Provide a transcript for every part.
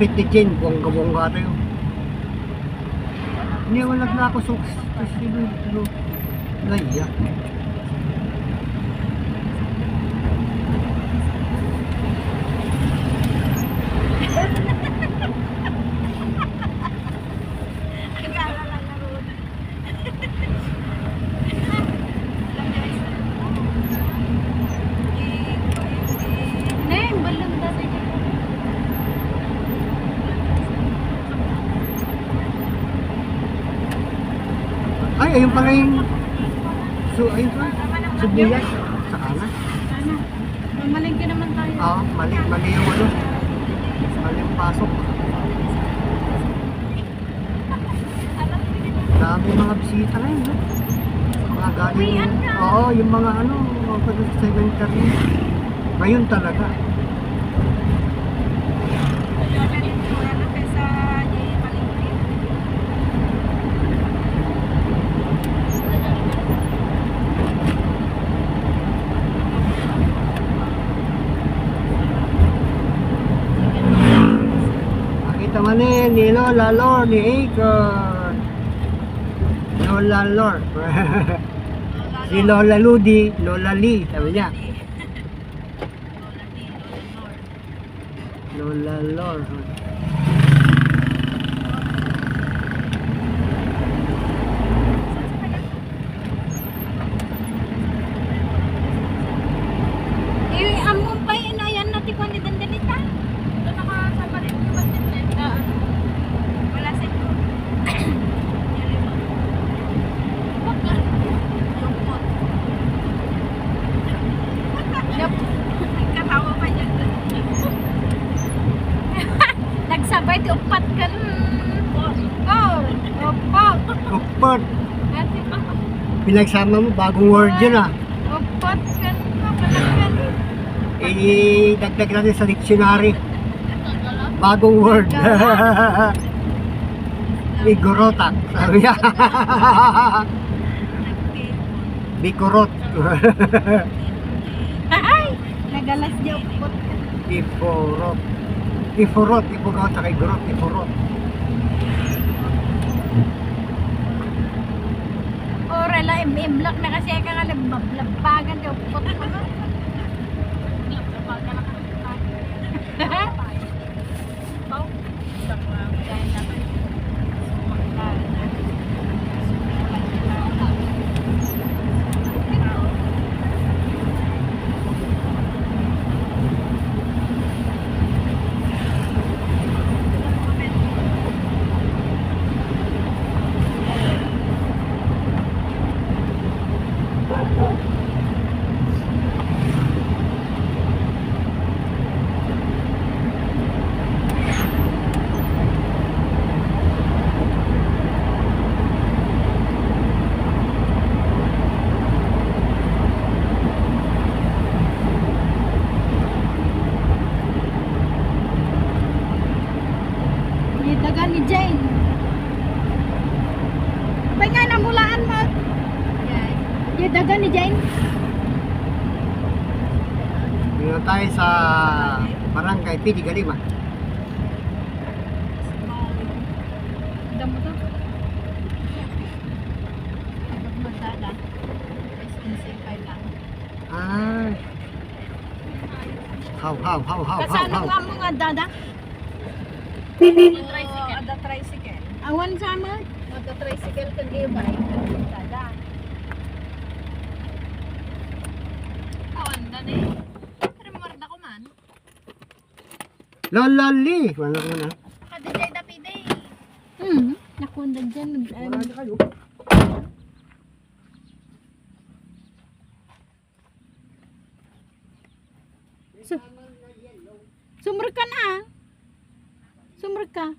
Kapit ni Chen, bongga-bongga tayo. Hindi, wala na ako silo. Naiyak. Ay, ayun pala yung ayun pa, sibuyas sa kanan. Malingki naman tayo. Oo, mali yung ano. Mali yung pasok. Dami mga bisita ngayon, no? Mga galing. Oo, yung mga ano, mga cemetery. Ngayon talaga. Tamanin ni Lola Lor ni Akon. Lola Lor. Si Lola Ludi, Lola Lee, sabi niya. Lola Lor. Among pa na yan natin ko ni Dandanita. Ito nakasama rin yung basket net. Wala sa ito. Katawa pa dyan. Nagsabay di upat ka. Upat. Pinagsama mo, bagong word yun ah. Upat ka. Dagdag natin sa dictionary. Bagong word. Bigorotak. Sabi niya. Bikurot. Ay! Nagalas niya upot ka. Iforot. Iforot. Ipugaw sa kay Gorot. Iforot. Orala, imlak na kasi ka nga lablabagan niya upot ka. Dagan ni Jane. Abay nga namulaan mo. Yung dagan ni Jane. Dito tayo sa Barangay Pidi Galima. Damo to. Masada. SNC lang. Ay. How. Kasano nga mo nga dada? Ada tricycle. Awan sama. Ada tricycle kan e-bike. Dada. Awan na ni. Remorda ko man. Lololi. Wala ko na. Kadijay dapide. Nakunda dyan. Wala na kayo. Sumber ka na. Sumber ka.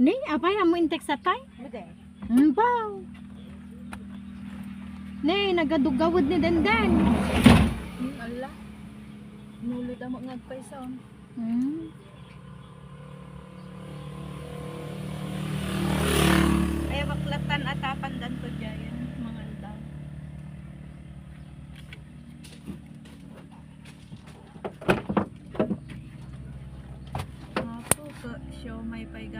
Ni, apa yang mo intek sa tay? Baw. Ni, nagadugawad ni Dandan. Allah. Nulod mo ngagpay sa on. Ay baklatan at apandan ko diyan mga daw.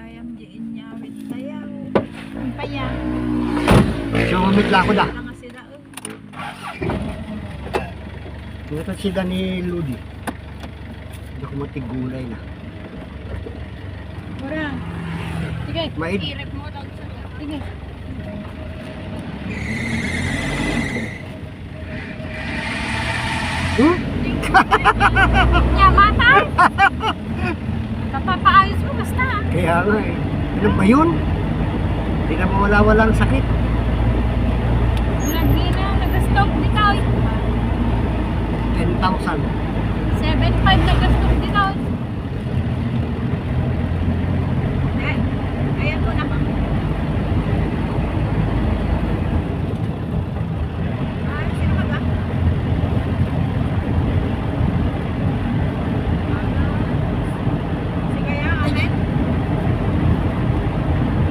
Dayang diin niya wit tayaw. Ang payang. So, umit lang ako da. Lang sila. Ito sila ni Ludi. Hindi ako matigulay na. Mura. Sige. Maid. I-rep mo daw sa. Sige. Hmm? Nya mata. Kapapaayos mo basta. Kaya nga eh. Ano ba yun? Hindi na mawala-wala ang sakit. Lagi na nag-stop dito. 10,000. 7.5 nag-stop dito. Ayan ko na pa. Sino ka ba? Sige ya, amen.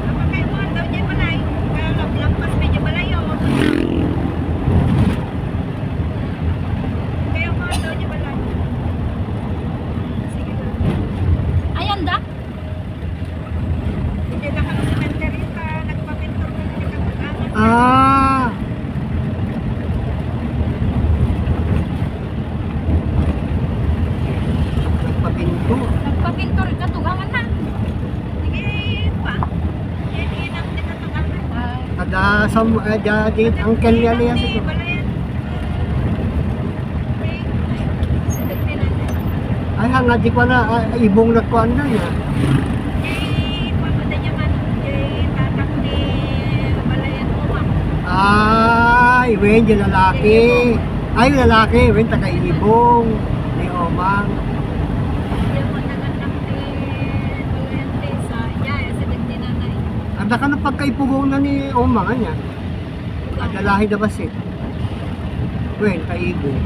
Apa kayo mo daw dyan balay? Kaya lampas medyo balay o. Kayo mo daw dyan balay. Sige na. Ayan da? Hindi na kami cemetery pa. Nagpapintor ka na kapag-anak. Ah! Nagpapinto. Nagpapintor ka tugangan na. Sige pa. Yan ang tinatagangan. Kada sa jadi angkel niya niya siguro. Ay, hanga di ko na ibong nagkuhan na niya. Ay, wen yung lalaki. Ay, yung lalaki, wen taga-ibong. Ni Omang. Anda ka na pagkaipugong na ni Omang, anya. Adalahi na ba si? Wen, kaibong.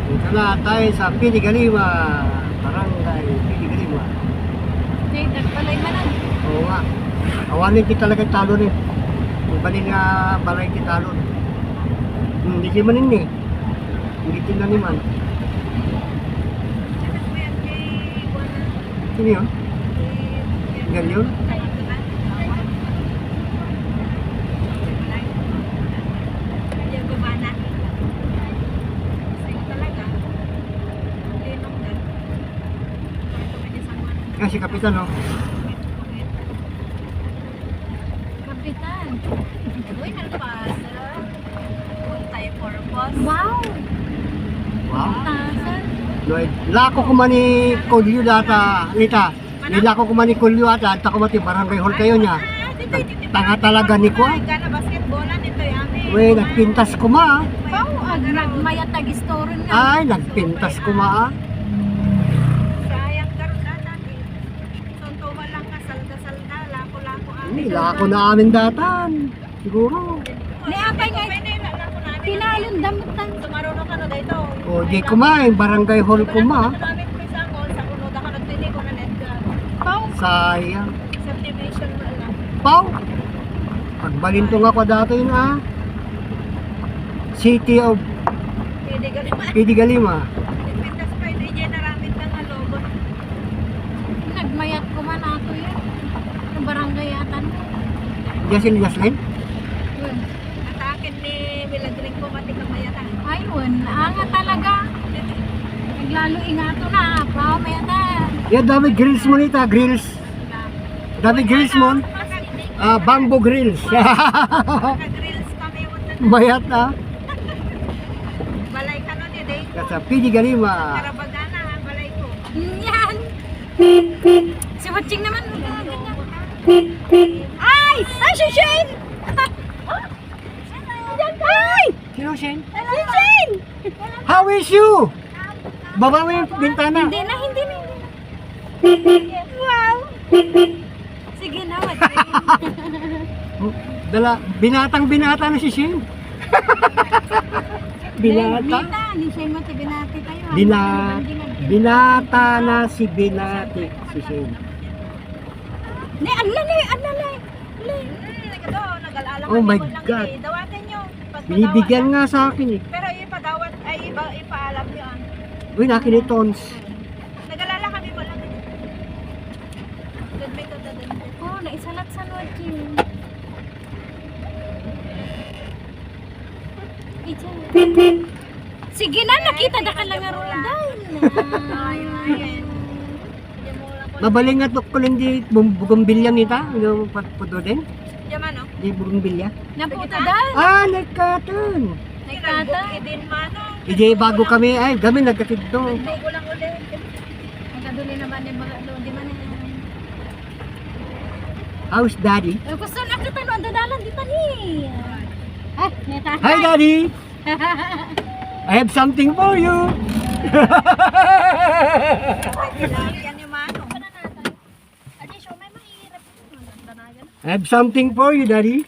Punta na tayo sa Piligalima. Barangay Piligalima. Nagpalay ka na. Oo nga. Awanin kita talaga talo rin. Kung bali nga balay kita talo. Hindi ki manin eh. Hindi tinaniman. Sino yun? Ganyan? Ah, si Kapitan, no? Kapitan. Uy, nagpasa. Tayo purpose. Wow! Wow. Tasan. Lloyd, lako ko man ni Kulyo data, Lita. Nilako ko man ni Kulyo ata, at ako mati barangay hall kayo niya. Tanga talaga ni ko. Gana basketballan ito yami. Wey, nagpintas ko ma. Pau, nagmayat tag-story nga. Ay, nagpintas ko ma. Sayang karon dati. Sonto walang kasalda-salda, lako-lako Ay, lako na amin datan. Siguro. Ni apay nga tinalon damutan. Sumaruno ka no dito. O, di ko ma, yung barangay hall ko ma. Namin ko sa ngol sa uno da kanang tini ko na net ka. Pau, Sayang. subdivision mo lang. Pau! Pagbalintong ako dati na. City of Pwede ka naman. Piligalima. Pintas pa hindi niya naramit ng logo. Nagmayat ko man ako yan. Ang barangay atan. Diyan si Yaslin? Atakin ni Milagring ko pati kamayatan. Ayun, anga talaga. Naglalo ingato na. Pao, mayatan. Yan, dami grills mo nita, grills. Dami grills mo. Bamboo grills. Nag-grills kami. Mayat na. Balay ka nun yun eh. Sa Piligalima. Karabagana, balay ko. Yan! Si Watching naman. Ay! Ay, si Shane! Ay! Sino, Shane? Si Shane! How is you? Baba mo yung bintana. Hindi na. Wow! Sige na, Watching. Binata na si Shane. Binata? Ni Shane mo, binati tayo. Binata na si Binati si Shane. Ni, anlalay. Oh my God. Dawatin nyo. Binibigyan nga sa akin eh. Pero ipadawat, ay ipaalam yun. Uy, nakinitons. Nag-alala kami wala na. Dadme ka dadme. Oh, naisalat sa Lord yun. Sige na, nakita na ka lang nga rodan. Mabaling nga tukulin di bugumbilya nita. Yung patputo din. Yaman, no? Di bugumbilya. Naputa dahil. Ah, nagkatan. Nagkata. Idin mano. Hindi, bago kami, ay, kami nagkatito. Hindi ko lang ulit. Nagkaduli naman yung mga doon. Di man How's daddy? gusto na kita no, ang dadalan dito ni. Ay, neta. Hi, daddy! I have something for you. Yan yung mano. Adi, siya may mahirap. I have something for you, daddy.